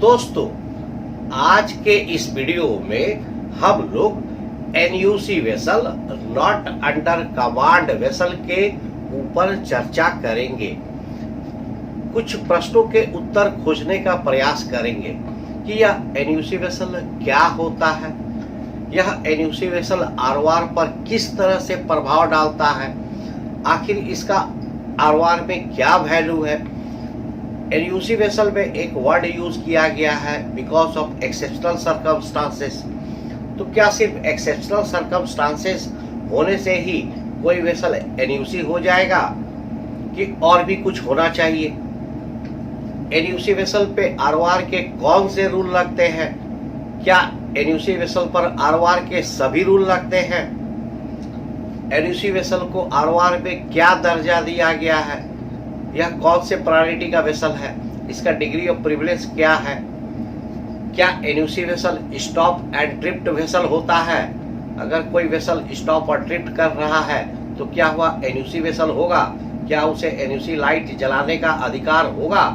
दोस्तों, आज के इस वीडियो में हम लोग NUC vessel not under command vessel के ऊपर चर्चा करेंगे। कुछ प्रश्नों के उत्तर खोजने का प्रयास करेंगे कि यह NUC वेसल क्या होता है, यह NUC वेसल ROR पर किस तरह से प्रभाव डालता है, आखिर इसका ROR में क्या वैल्यू है। NUC वेसल में एक वर्ड यूज किया गया है बिकॉज ऑफ एक्सेप्शनल सर्कमस्टांसेस। तो क्या सिर्फ एक्सेप्शनल सर्कमस्टांसेस होने से ही कोई वेसल NUC हो जाएगा कि और भी कुछ होना चाहिए? NUC वेसल पे ROR के कौन से रूल लगते हैं? क्या NUC वेसल पर ROR के सभी रूल लगते हैं? NUC वेसल को ROR में क्या दर्जा दिया गया है? यह कौन से प्रायोरिटी का वेसल है? इसका डिग्री ऑफ प्रिविलेज क्या है? क्या NUC vessel stop and drift vessel होता है? अगर कोई वेसल स्टॉप और ड्रिफ्ट कर रहा है तो क्या वह NUC वेसल होगा? क्या उसे NUC लाइट जलाने का अधिकार होगा?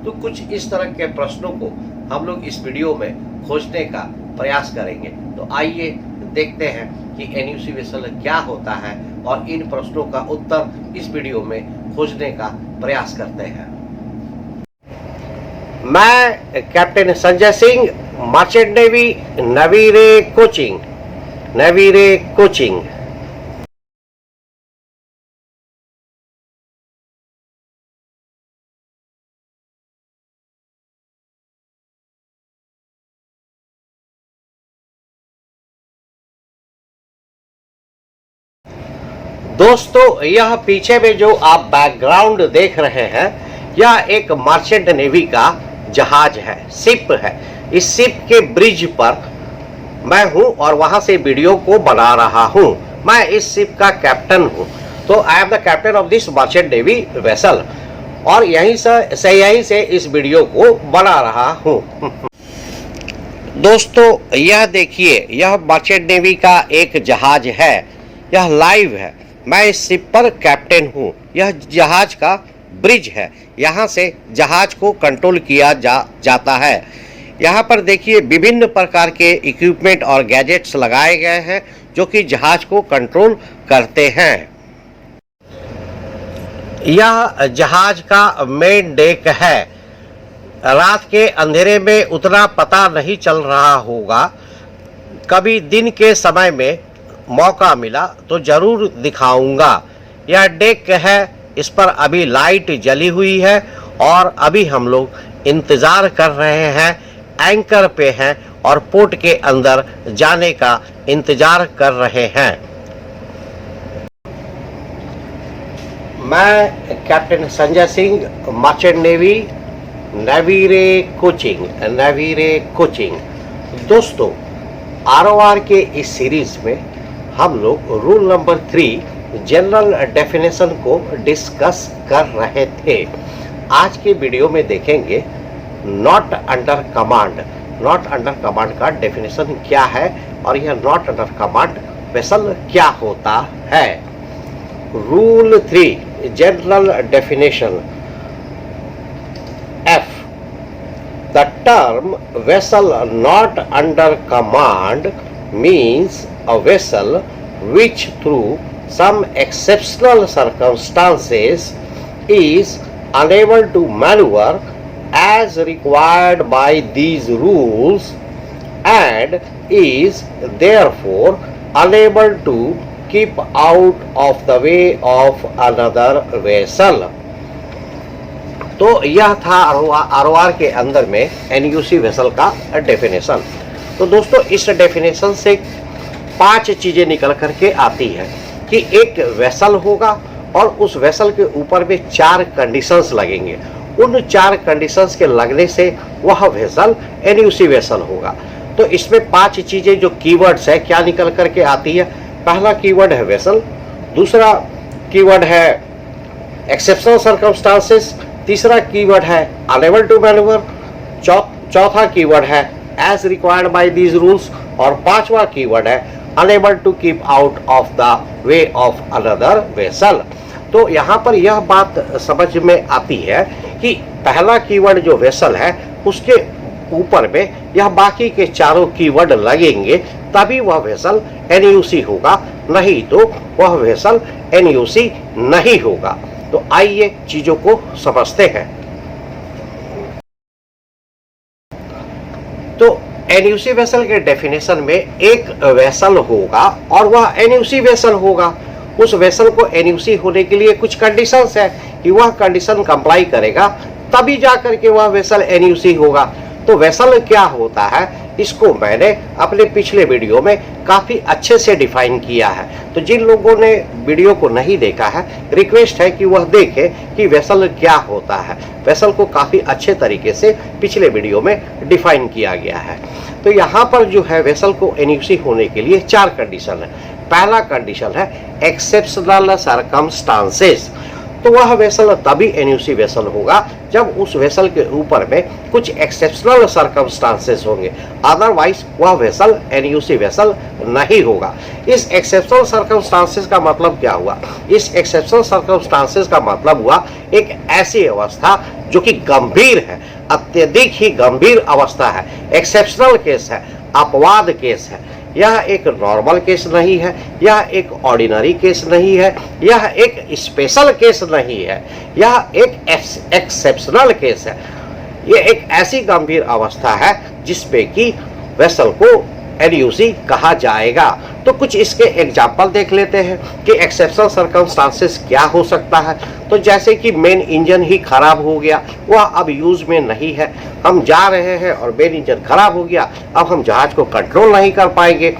तो कुछ इस तरह के प्रश्नों को हम लोग इस वीडियो में खोजने का प्रयास करेंगे। तो आइए देखते हैं कि NUC वेसल क्या होता है और इन प्रश्नों का उत्तर इस वीडियो में खोजने का प्रयास करते हैं। मैं captain Sanjay Singh, merchant navy, navy coaching. दोस्तों, यह पीछे में जो आप बैकग्राउंड देख रहे हैं, यह एक मर्चेंट नेवी का जहाज है, शिप है। इस शिप के ब्रिज पर मैं हूं और वहां से वीडियो को बना रहा हूं। मैं इस शिप का कैप्टन हूं, तो I am the captain of this merchant navy vessel और यहीं से इस वीडियो को बना रहा हूं। दोस्तों, यह देखिए, यह मर्चेंट नेवी का एक जहाज है, यह लाइव है। मैं इस शिप पर कैप्टन हूँ। यह जहाज का ब्रिज है, यहाँ से जहाज को कंट्रोल किया जाता है। यहाँ पर देखिए विभिन्न प्रकार के इक्विपमेंट और गैजेट्स लगाए गए हैं जो कि जहाज को कंट्रोल करते हैं। यह जहाज का मेन डेक है। रात के अंधेरे में उतना पता नहीं चल रहा होगा, कभी दिन के समय में मौका मिला तो जरूर दिखाऊंगा। यह डेक है, इस पर अभी लाइट जली हुई है और अभी हम लोग इंतज़ार कर रहे हैं, एंकर पे हैं और पोर्ट के अंदर जाने का इंतज़ार कर रहे हैं। मैं captain Sanjay Singh, merchant navy, navy coaching. दोस्तों, ROR के इस सीरीज में हम लोग रूल नंबर 3 जनरल डेफिनेशन को डिस्कस कर रहे थे। आज के वीडियो में देखेंगे नॉट अंडर कमांड का डेफिनेशन क्या है और यह नॉट अंडर कमांड वेसल क्या होता है। Rule 3 general definition F, the term vessel not under command means a vessel which through some exceptional circumstances is unable to maneuver as required by these rules and is therefore unable to keep out of the way of another vessel। तो यह था ROR के अंदर में NUC vessel का definition. तो दोस्तों, इस डेफिनेशन से 5 चीजें निकल करके आती है कि एक वेसल होगा और उस वेसल के ऊपर में 4 कंडीशंस लगेंगे। उन 4 कंडीशंस के लगने से वह वेसल NUC वेसल होगा। तो इसमें 5 चीजें जो कीवर्ड्स है क्या निकल करके आती है। पहला कीवर्ड है वेसल, दूसरा कीवर्ड है एक्सेप्शनल सर्कमस्टांसेस, तीसरा कीवर्ड है अनेबल टू मैन्यूवर, चौथा कीवर्ड है as required by these rules और 5वां कीवर्ड है unable to keep out of the way of another vessel. तो यहाँ पर यह बात समझ में आती है कि पहला कीवर्ड जो वेसल है उसके ऊपर में यह बाकी के चारों कीवर्ड लगेंगे तभी वह वेसल एनयूसी होगा, नहीं तो वह वेसल एनयूसी नहीं होगा। तो आइए चीजों को समझते हैं। तो एनयूसी वेसल के डेफिनेशन में एक वेसल होगा और वह एनयूसी वेसल होगा। उस वेसल को एनयूसी होने के लिए कुछ कंडीशंस है कि वह कंडीशन कंप्लाई करेगा तभी जाकर के वह वेसल एनयूसी होगा। तो वेसल क्या होता है इसको मैंने अपने पिछले वीडियो में काफी अच्छे से डिफाइन किया है। तो जिन लोगों ने वीडियो को नहीं देखा है, रिक्वेस्ट है कि वह देखें कि वेसल क्या होता है। वेसल को काफी अच्छे तरीके से पिछले वीडियो में डिफाइन किया गया है। तो यहाँ पर जो है वेसल को एनयूसी होने के लिए 4 कंडीशन है। पहला कंडीशन है एक्सेप्शनल सर्कमस्टांसेस। तो वह वेसल तभी एनयूसी वेसल होगा जब उस वेसल के ऊपर में कुछ एक्सेप्शनल सर्कमस्टांसेस होंगे, अदरवाइज वह वेसल एनयूसी वेसल नहीं होगा। इस एक्सेप्शनल सर्कमस्टांसेस का मतलब क्या हुआ? इस एक्सेप्शनल सर्कमस्टांसेस का मतलब हुआ एक ऐसी अवस्था जो कि गंभीर है, अत्यधिक ही गंभीर अवस्था है, एक्सेप्शनल केस है, अपवाद केस है। यह एक नॉर्मल केस नहीं है, यह एक ऑर्डिनरी केस नहीं है, यह एक स्पेशल केस नहीं है, यह एक एक्सेप्शनल केस है। यह एक ऐसी गंभीर अवस्था है जिसपे कि वेसल को एनयूसी कहा जाएगा। तो कुछ इसके एग्जाम्पल देख लेते हैं कि एक्सेप्शनल सर्कमस्टांसेस क्या हो सकता है। तो जैसे कि मेन इंजन ही खराब हो गया, वह अब यूज में नहीं है, हम जा रहे हैं और मेन इंजन खराब हो गया, अब हम जहाज को कंट्रोल नहीं कर पाएंगे।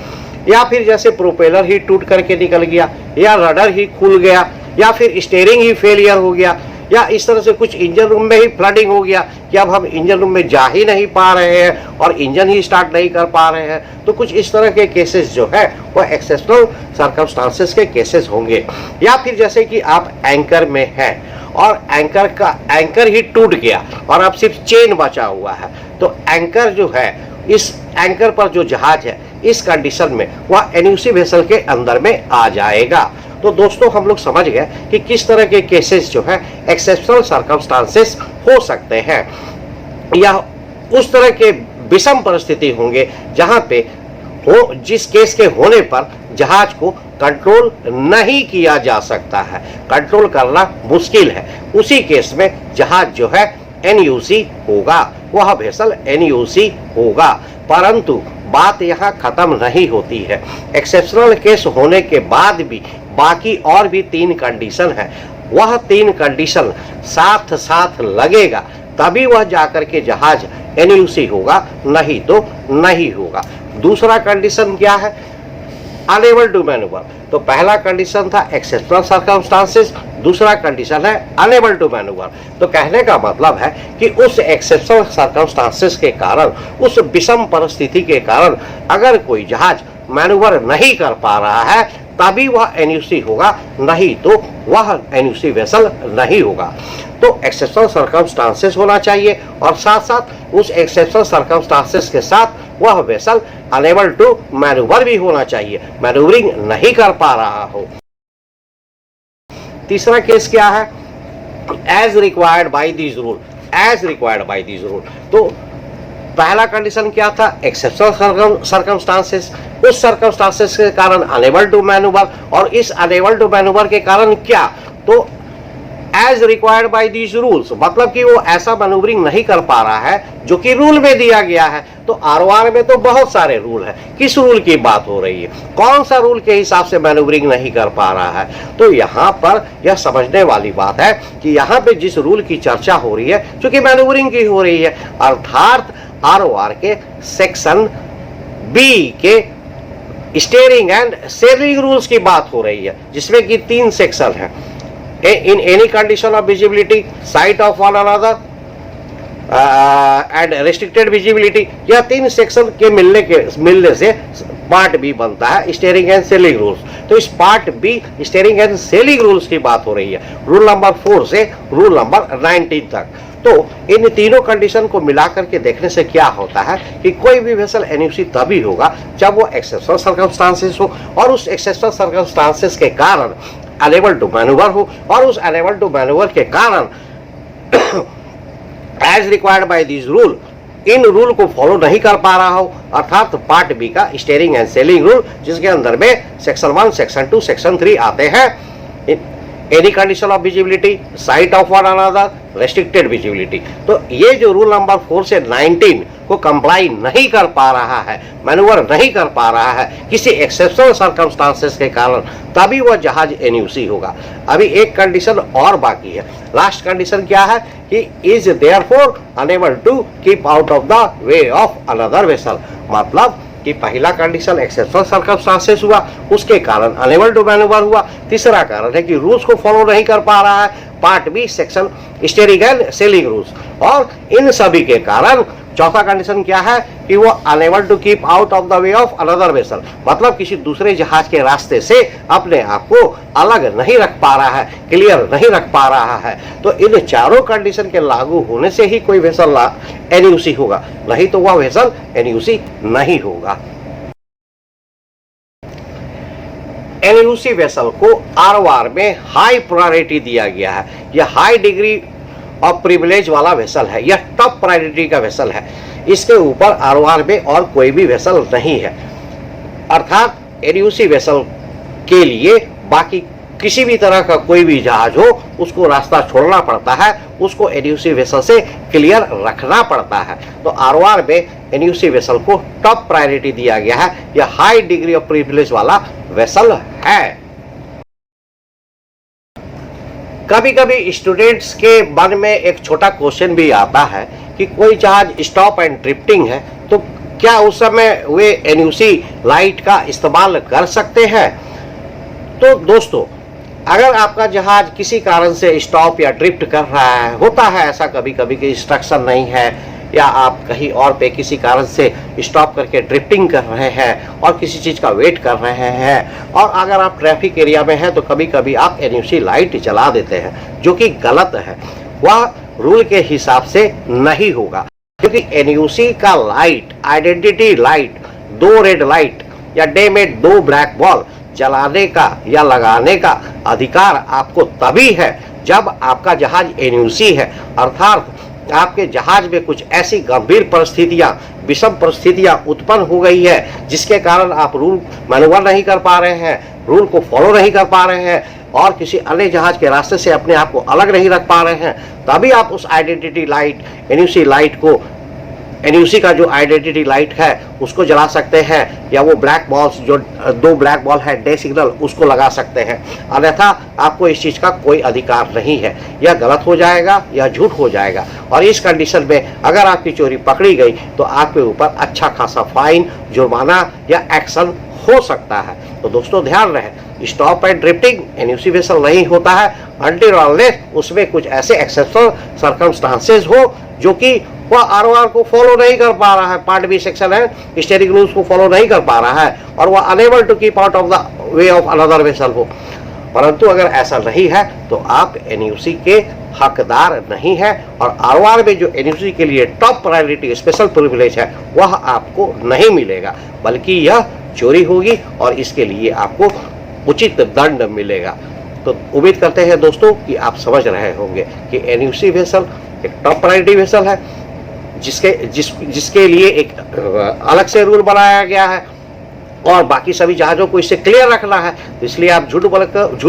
या फिर जैसे प्रोपेलर ही टूट करके निकल गया, या रडर ही खुल गया, या फिर स्टीयरिंग ही फेलियर हो गया, या इस तरह से कुछ इंजन रूम में ही फ्लडिंग हो गया कि अब हम इंजन रूम में जा ही नहीं पा रहे हैं और इंजन ही स्टार्ट नहीं कर पा रहे हैं। तो कुछ इस तरह के केसेस जो है वह एक्सेप्शनल सर्कमस्टांसेस के केसेस होंगे। या फिर जैसे कि आप एंकर में हैं और एंकर ही टूट गया और अब सिर्फ चेन बचा हुआ है, तो एंकर जो है, इस एंकर पर जो जहाज है, इस कंडीशन में वह एनयूसी वेसल के अंदर में आ जाएगा। तो दोस्तों हम लोग समझ गए कि किस तरह के केसेस जो है एक्सेप्शनल सर्कमस्टांसेस हो सकते हैं, या उस तरह के विषम परिस्थिति होंगे जहां पे हो जिस केस के होने पर जहाज को कंट्रोल नहीं किया जा सकता है, कंट्रोल करना मुश्किल है। उसी केस में जहाज जो है एनयूसी होगा, वह वेसल एनयूसी होगा। परंतु बात यहाँ खत्म नहीं होती है। एक्सेप्शनल केस होने के बाद भी बाकी और भी 3 कंडीशन है। वह 3 कंडीशन साथ साथ लगेगा तभी वह जाकर के जहाज एनयूसी होगा, नहीं तो नहीं होगा। दूसरा कंडीशन क्या है? Unable to manoeuvre. तो पहला कंडीशन था एक्सेप्शनल सर्कमस्टांसेस, दूसरा कंडीशन है अनेबल टू मैन्यूवर। तो कहने का मतलब है कि उस एक्सेप्शनल सर्कमस्टांसेस के कारण, उस विषम परिस्थिति के कारण अगर कोई जहाज मैन्यूवर नहीं कर पा रहा है तभी वह एनयूसी होगा, नहीं तो वह एनयूसी वेसल नहीं होगा। तो एक्सेप्शनल सर्कमस्टांसेस होना चाहिए और साथ साथ उस एक्सेप्शनल सर्कमस्टांसेस के साथ वह वेसल अनेबल टू मैन्यूवर भी होना चाहिए, मैन्यूवरिंग नहीं कर पा रहा हो। तीसरा केस क्या है? As required by this rule. As required by this rule. तो पहला कंडीशन क्या था? Exceptional circumstances. उस सर्कमस्टांसेस के कारण अनेबल टू मैन्यूवर, और इस अनेबल टू मैन्यूवर के कारण क्या? तो as required by these rules, मतलब कि वो ऐसा मैन्यूवरिंग नहीं कर पा रहा है जो कि रूल में दिया गया है। तो आरओआर में तो बहुत सारे रूल है, किस रूल की बात हो रही है? कौन सा रूल के हिसाब से मैन्यूवरिंग नहीं कर पा रहा है? तो यहाँ पर यह समझने वाली बात है कि यहाँ पे जिस रूल की चर्चा हो रही है, चूंकि मैन्यूवरिंग की हो रही है, अर्थात आरओआर के सेक्शन बी के स्टीयरिंग एंड सेलिंग रूल्स की बात हो रही है, जिसमें कि 3 सेक्शन है। In any condition of visibility, sight of one another and restricted visibility, यह 3 सेक्शन के मिलने से पार्ट बी बनता है स्टीयरिंग एंड सेलिंग रूल्स। तो इस part B steering and sailing rules की बात हो रही है, रूल नंबर 4 से रूल नंबर 19 तक। तो इन तीनों कंडीशन को मिलाकर के देखने से क्या होता है कि कोई भी वेसल एनयूसी तभी होगा जब वो एक्सेप्शनल सर्कमस्टांसेस हो, और उस एक्सेप्शनल सर्कमस्टांसेस के कारण अनेबल टू मैन्यूवर हो, और उस अनेबल टू मैन्यूवर के कारण as required by this rule इन रूल को फॉलो नहीं कर पा रहा हो, अर्थात पार्ट बी का स्टीयरिंग एंड सेलिंग रूल, जिसके अंदर में सेक्शन 1, सेक्शन 2, सेक्शन 3 आते हैं। Any condition of visibility, site of one another, restricted visibility. तो ये जो रूल नंबर 4 से 19 को कंप्लाई नहीं कर पा रहा है, मैनूवर नहीं कर पा रहा है किसी एक्सेप्शनल सर्कमस्टांसेस के कारण, तभी वह जहाज एनयूसी होगा। अभी एक कंडीशन और बाकी है। लास्ट कंडीशन क्या है कि is therefore unable to keep out of the way of another vessel. मतलब कि पहला कंडीशन एक्सेप्शनल सर्कमस्टांसेस हुआ, उसके कारण अनेबल टू मैनूवर हुआ। तीसरा कारण है कि रूल्स को फॉलो नहीं कर पा रहा है, part B section steering and sailing rules. और इन सभी के कारण चौथा कंडीशन क्या है कि वो unable to keep out of the way of another vessel, मतलब किसी दूसरे जहाज के रास्ते से अपने आप को अलग नहीं रख पा रहा है, क्लियर नहीं रख पा रहा है। तो इन चारों कंडीशन के लागू होने से ही कोई वेसल एनयूसी होगा, नहीं तो वह वेसल एनयूसी नहीं होगा। एनयूसी वेसल को आरओआर में हाई प्रायोरिटी दिया गया है। यह हाई डिग्री ऑफ प्रिविलेज वाला वेसल है, यह टॉप प्रायोरिटी का वेसल है। इसके ऊपर आरओआर में और कोई भी वेसल नहीं है, अर्थात एनयूसी वेसल के लिए बाकी किसी भी तरह का कोई भी जहाज हो उसको रास्ता छोड़ना पड़ता है, उसको एनयूसी वेसल से क्लियर रखना पड़ता है। तो आरओआर में एनयूसी वेसल को टॉप प्रायोरिटी दिया गया है, यह हाई डिग्री ऑफ प्रिविलेज वाला वेसल है। कभी कभी स्टूडेंट्स के मन में एक छोटा क्वेश्चन भी आता है कि कोई जहाज स्टॉप एंड ड्रिफ्टिंग है तो क्या उस समय वे एनयूसी लाइट का इस्तेमाल कर सकते हैं। तो दोस्तों, अगर आपका जहाज किसी कारण से स्टॉप या ड्रिफ्ट कर रहा है, होता है ऐसा कभी कभी कि इंस्ट्रक्शन नहीं है या आप कहीं और पे किसी कारण से स्टॉप करके ड्रिफ्टिंग कर रहे हैं और किसी चीज़ का वेट कर रहे हैं, और अगर आप ट्रैफिक एरिया में हैं तो कभी कभी आप एनयूसी लाइट जला देते हैं, जो कि गलत है। वह रूल के हिसाब से नहीं होगा, क्योंकि एनयूसी का light, identity light, 2 red light या डे में 2 ब्लैक बॉल जलाने का या लगाने का अधिकार आपको तभी है जब आपका जहाज एनयूसी है, अर्थात आपके जहाज में कुछ ऐसी गंभीर परिस्थितियां, विषम परिस्थितियां उत्पन्न हो गई है जिसके कारण आप रूल मैनूवर नहीं कर पा रहे हैं, रूल को फॉलो नहीं कर पा रहे हैं और किसी अन्य जहाज के रास्ते से अपने आप को अलग नहीं रख पा रहे हैं, तभी आप उस आइडेंटिटी लाइट, एनयूसी लाइट को, एनयूसी का जो आइडेंटिटी लाइट है उसको जला सकते हैं, या वो ब्लैक बॉल्स जो 2 ब्लैक बॉल है डे सिग्नल उसको लगा सकते हैं। अन्यथा आपको इस चीज़ का कोई अधिकार नहीं है, यह गलत हो जाएगा या झूठ हो जाएगा। और इस कंडीशन में अगर आपकी चोरी पकड़ी गई तो आपके ऊपर अच्छा खासा फाइन, जुर्माना या एक्शन हो सकता है। तो दोस्तों ध्यान रहे, स्टॉप एंड ड्रिफ्टिंग एनयूसी वेसल नहीं होता है अनटिल अनलेस उसमें कुछ ऐसे एक्सेप्शनल सर्कमस्टांसेस हो जो कि वह आरओआर को फॉलो नहीं कर पा रहा है, पार्ट बी सेक्शन है स्टीयरिंग रूल्स को फॉलो नहीं कर पा रहा है, और वह unable to keep out of the way of another vessel हो। परंतु अगर ऐसा नहीं है तो आप एनयूसी के हकदार नहीं है, और आरओआर में जो एनयूसी के लिए टॉप प्रायोरिटी स्पेशल प्रिविलेज है वह आपको नहीं मिलेगा, बल्कि यह चोरी होगी और इसके लिए आपको उचित दंड मिलेगा। तो उम्मीद करते हैं दोस्तों कि आप समझ रहे होंगे कि एनयूसी वेसल एक टॉप प्रायोरिटी वेसल है, जिसके लिए एक अलग से रूल बनाया गया है और बाकी सभी जहाज़ों को इससे क्लियर रखना है। तो इसलिए आप झूठ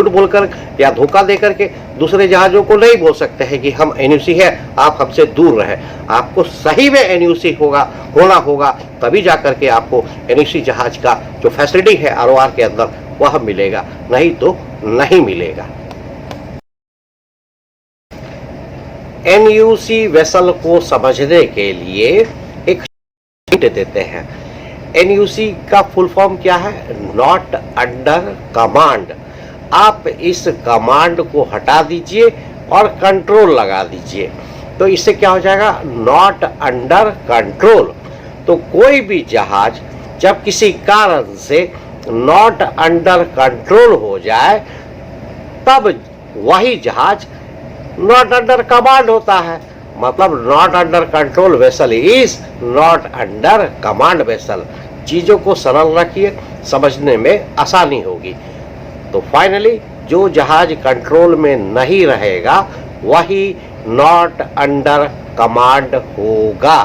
बोलकर या धोखा देकर के दूसरे जहाज़ों को नहीं बोल सकते हैं कि हम एनयूसी है, आप हमसे दूर रहे। आपको सही में एनयूसी होना होगा, तभी जाकर के आपको एनयूसी जहाज का जो फैसिलिटी है आरओआर के अंदर वह मिलेगा, नहीं तो नहीं मिलेगा। एनयूसी वेसल को समझने के लिए एक हिंट देते हैं। एनयूसी का फुल फॉर्म क्या है? Not under command. आप इस कमांड को हटा दीजिए और कंट्रोल लगा दीजिए, तो इससे क्या हो जाएगा? Not under control. तो कोई भी जहाज जब किसी कारण से नॉट अंडर कंट्रोल हो जाए तब वही जहाज नॉट अंडर कमांड होता है। मतलब not under control vessel is not under command vessel. चीज़ों को सरल रखिए, समझने में आसानी होगी। तो फाइनली जो जहाज कंट्रोल में नहीं रहेगा वही नॉट अंडर कमांड होगा।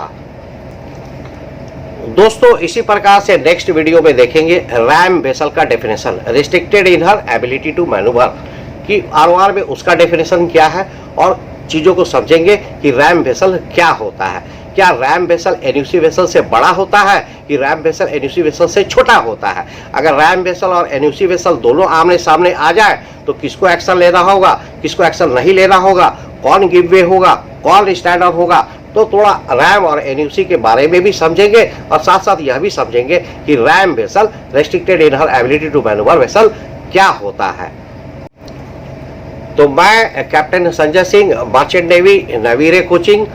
दोस्तों इसी प्रकार से नेक्स्ट वीडियो में देखेंगे रैम वेसल का definition, restricted in her ability to manoeuvre, कि आरओआर में उसका डेफिनेशन क्या है, और चीज़ों को समझेंगे कि रैम वेसल क्या होता है। क्या रैम वेसल एनयूसी वेसल से बड़ा होता है कि रैम वेसल एनयूसी वेसल से छोटा होता है। अगर रैम वेसल और एनयूसी वेसल दोनों आमने सामने आ जाए तो किसको एक्शन लेना होगा, किसको एक्शन नहीं लेना होगा, कौन गिव वे होगा, कौन स्टैंड अप होगा। तो थोड़ा रैम और एनयूसी के बारे में भी समझेंगे और साथ साथ यह भी समझेंगे कि ram vessel restricted in her ability to manoeuvre vessel क्या होता है। तो मैं captain Sanjay Singh, merchant navy, नवीरे कोचिंग,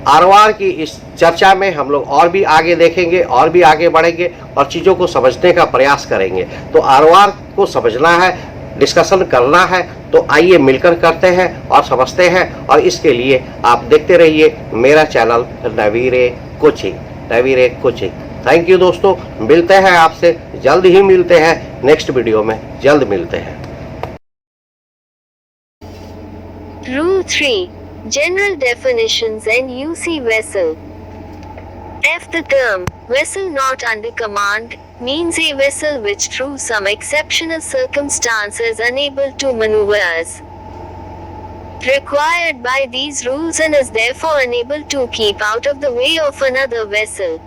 आरओआर की इस चर्चा में हम लोग और भी आगे देखेंगे और भी आगे बढ़ेंगे और चीज़ों को समझने का प्रयास करेंगे। तो आरओआर को समझना है, डिस्कशन करना है, तो आइए मिलकर करते हैं और समझते हैं। और इसके लिए आप देखते रहिए मेरा चैनल नवीरे कोचिंग, नवीरे कोचिंग। थैंक यू दोस्तों, मिलते हैं आपसे, जल्द ही मिलते हैं, नेक्स्ट वीडियो में जल्द मिलते हैं। Rule 3. General definitions NUC vessel. F. The term vessel not under command means a vessel which through some exceptional circumstances is unable to maneuver as required by these rules and is therefore unable to keep out of the way of another vessel.